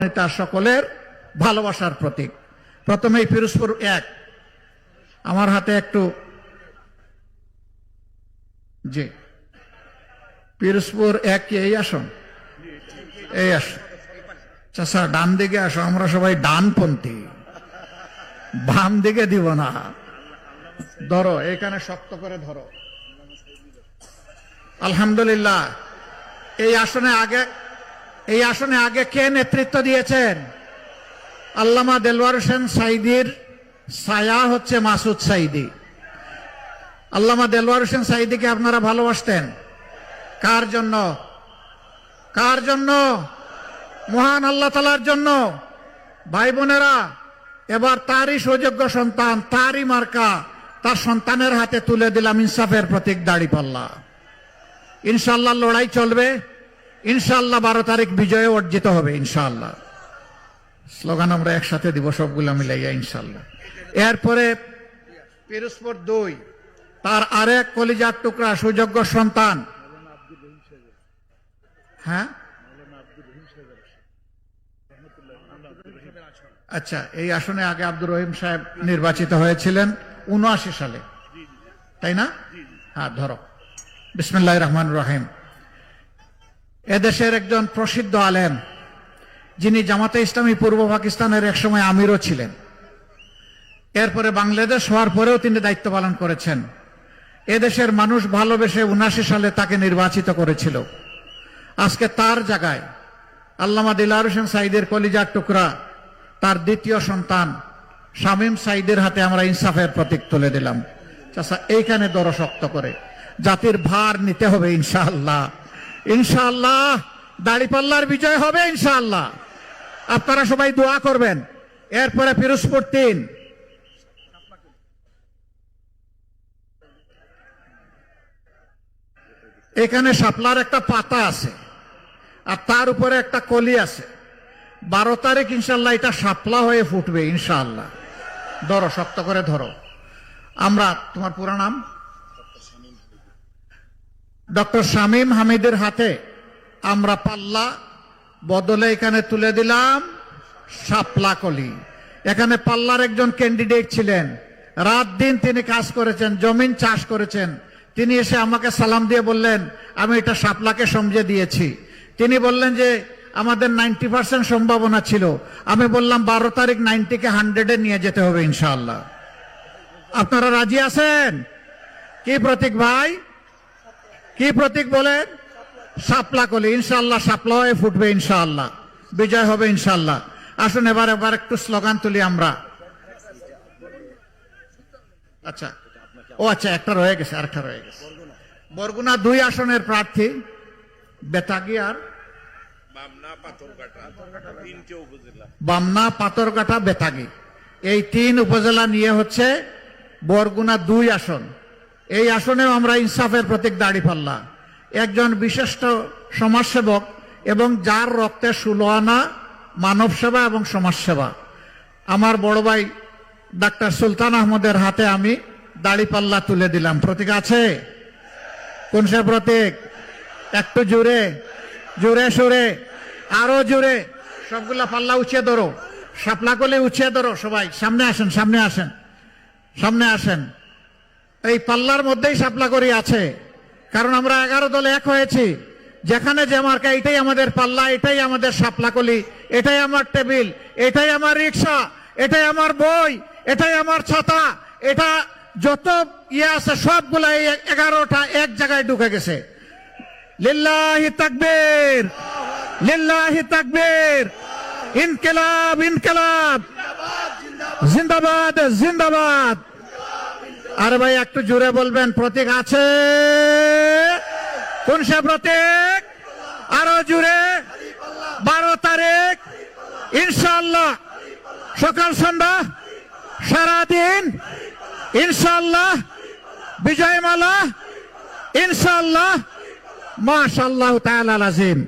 তার সকলের ভালোবাসার প্রতীক। প্রথমেই পিরোজপুর 1, আমার হাতে একটু, জি পিরোজপুর 1 কি এই আসন? এই আসন। চাচা ডান দিকে আসো, আমরা সবাই ডানপন্থী, বাম দিকে দিব না। ধরো এখানে শক্ত করে ধরো। আলহামদুলিল্লাহ। এই আসনে আগে কে নেতৃত্ব দিয়েছেন? আল্লামা দেলওয়ার হোসেন সাঈদীর ছায়া হচ্ছে মাসুদ সাঈদী। আল্লামা দেলওয়ার হোসেন সাঈদীকে আপনারা ভালোবাসতেন কার জন্য? কার জন্য? মহান আল্লাহ তাআলার জন্য। ভাই বোনেরা, এবার তারই সুযোগ্য সন্তান, তারই মার্কা, তার সন্তানের হাতে তুলে দিলাম ইনসাফের প্রতীক দাড়িপাল্লা। ইনশাআল্লাহ লড়াই চলবে, ইনশাআল্লাহ 12 তারিখ বিজয়ে অর্জিত হবে ইনশাআল্লাহ। স্লোগান আমরা একসাথে দিব সবগুলা মিলাইয়া ইনশাআল্লাহ। এরপরে পিরোজপুর 2, তার আরেক কলিজার টুকরা সুযোগ্য সন্তান, হ্যাঁ আচ্ছা, এই আসনে আগে আব্দুর রহিম সাহেব নির্বাচিত হয়েছিলেন 79 সালে, তাই না? হ্যাঁ ধরো। বিসমিল্লাহির রহমানির রহিম। এদেশের একজন প্রসিদ্ধ আলেম, যিনি জামাতে ইসলামী পূর্ব পাকিস্তানের একসময় আমিরও ছিলেন, এরপরে বাংলাদেশ হওয়ার পরেও তিনি দায়িত্ব পালন করেছেন। এদেশের মানুষ ভালোবেসে 79 সালে তাকে নির্বাচিত করেছিল। আজকে তার জায়গায় আল্লামা দেলওয়ার হোসেন সাঈদীর কলিজার টুকরা, তার দ্বিতীয় সন্তান শামীম সাঈদীর হাতে আমরা ইনসাফের প্রতীক তুলে দিলাম। চাচা এইখানে দর শক্ত করে, জাতির ভার নিতে হবে ইনশাআল্লাহ। ইনশাআল্লাহ দাড়িপাল্লার বিজয় হবে ইনশাআল্লাহ। আপনারা সবাই দোয়া করবেন। এরপরে পিরোজপুর 3, এখানে শাপলার একটা পাতা আছে আর তার উপরে একটা কলি আছে। 12 তারিখ ইনশাআল্লাহ এটা শাপলা হয়ে ফুটবে ইনশাআল্লাহ। ধরো শক্ত করে ধরো। আমরা, তোমার পুরো নাম? ডক্টর শামীম হামিদের হাতে আমরা পাল্লা বদলে এখানে তুলে দিলাম শাপলা কলি। এখানে পাল্লার একজন ক্যান্ডিডেট ছিলেন, রাত দিন তিনি কাজ করেছেন, জমিন চাষ করেছেন। তিনি এসে আমাকে সালাম দিয়ে বললেন, আমি এটা শাপলাকে সমঝে দিয়েছি। তিনি বললেন যে আমাদের 90% সম্ভাবনা ছিল। আমি বললাম 12 তারিখ 90কে 100-এ নিয়ে যেতে হবে ইনশাআল্লাহ। আপনারা রাজি আছেন? কি প্রতীক ভাই? কি প্রতীক বলেন? শাপলা কলি। ইনশাআল্লাহ শাপলা হয়ে ফুটবে ইনশাআল্লাহ, বিজয় হবে ইনশাআল্লাহ। আসুন এবার একটু স্লোগান তুলি আমরা। আচ্ছা, ও আচ্ছা, একটা রয়ে গেছে, আরেকটা রয়ে গেছে। বরগুনা 2 আসনের প্রার্থী বেতাগী আর বামনা পাথরঘাটা বেতাগী, এই 3 উপজেলা নিয়ে হচ্ছে বরগুনা 2 আসন। এই আসনেও আমরা ইনসাফের প্রতীক দাড়িপাল্লা। একজন বিশিষ্ট সমাজসেবক এবং যার রক্তে 16 আনা মানব সেবা এবং সমাজসেবা, আমার বড় ভাই ডাক্তার সুলতান আহমদের হাতে আমি দাড়িপাল্লা তুলে দিলাম। প্রতীক আছে? কোন সে প্রতীক? একটু জোরে, জোরে সোরে, আরো জোরে। সবগুলা পাল্লা উঁচিয়ে ধরো, শাপলা কলি উঁচিয়ে ধরো। সবাই সামনে আসেন, সামনে আসেন, সামনে আসেন। এই পাল্লার মধ্যেই শাপলা করি আছে, কারণ আমরা 11 দলে এক হয়েছি। যেখানে যে মার্কা, এটাই আমাদের পাল্লা, এটাই আমাদের শাপলা কলি, এটাই আমার টেবিল, এটাই আমার রিক্সা, এটাই আমার বই, এটাই আমার ছাতা, এটা যত ইয়ে আছে সবগুলা এই 11টা এক জায়গায় ঢুকে গেছে। লিল্লাহি তাকবীর, লিল্লাহি তাকবীর, ইনকিলাব, ইনকিলাব, জিন্দাবাদ, জিন্দাবাদ। আরে ভাই একটু জোরে বলবেন। প্রতীক আছে? কোন সে প্রতীক? আরো জোরে। 12 তারিখ ইনশাআল্লাহ সকাল সন্ধ্যা সারাদিন ইনশাআল্লাহ বিজয়মালা ইনশাআল্লাহ। মাশাআল্লাহ তাআলা আল-আযীম।